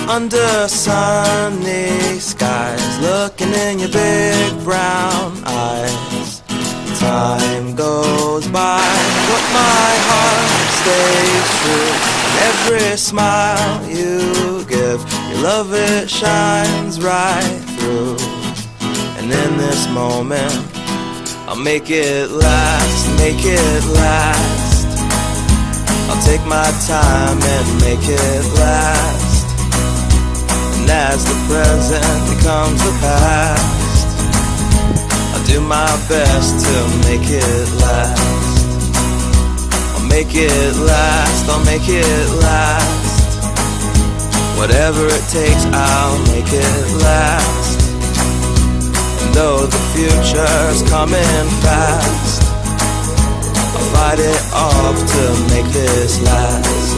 under sunny skies, looking in your big brown eyes. Time goes by, but my heart stays true. Every smile you give, your love, it shines right through. And in this moment, I'll make it last, make it last. I'll take my time and make it last. And as the present becomes the past, I'll do my best to make it last. I'll make it last, I'll make it last. Whatever it takes, I'll make it last. And though the future's coming fast, I'll fight it off to make this last.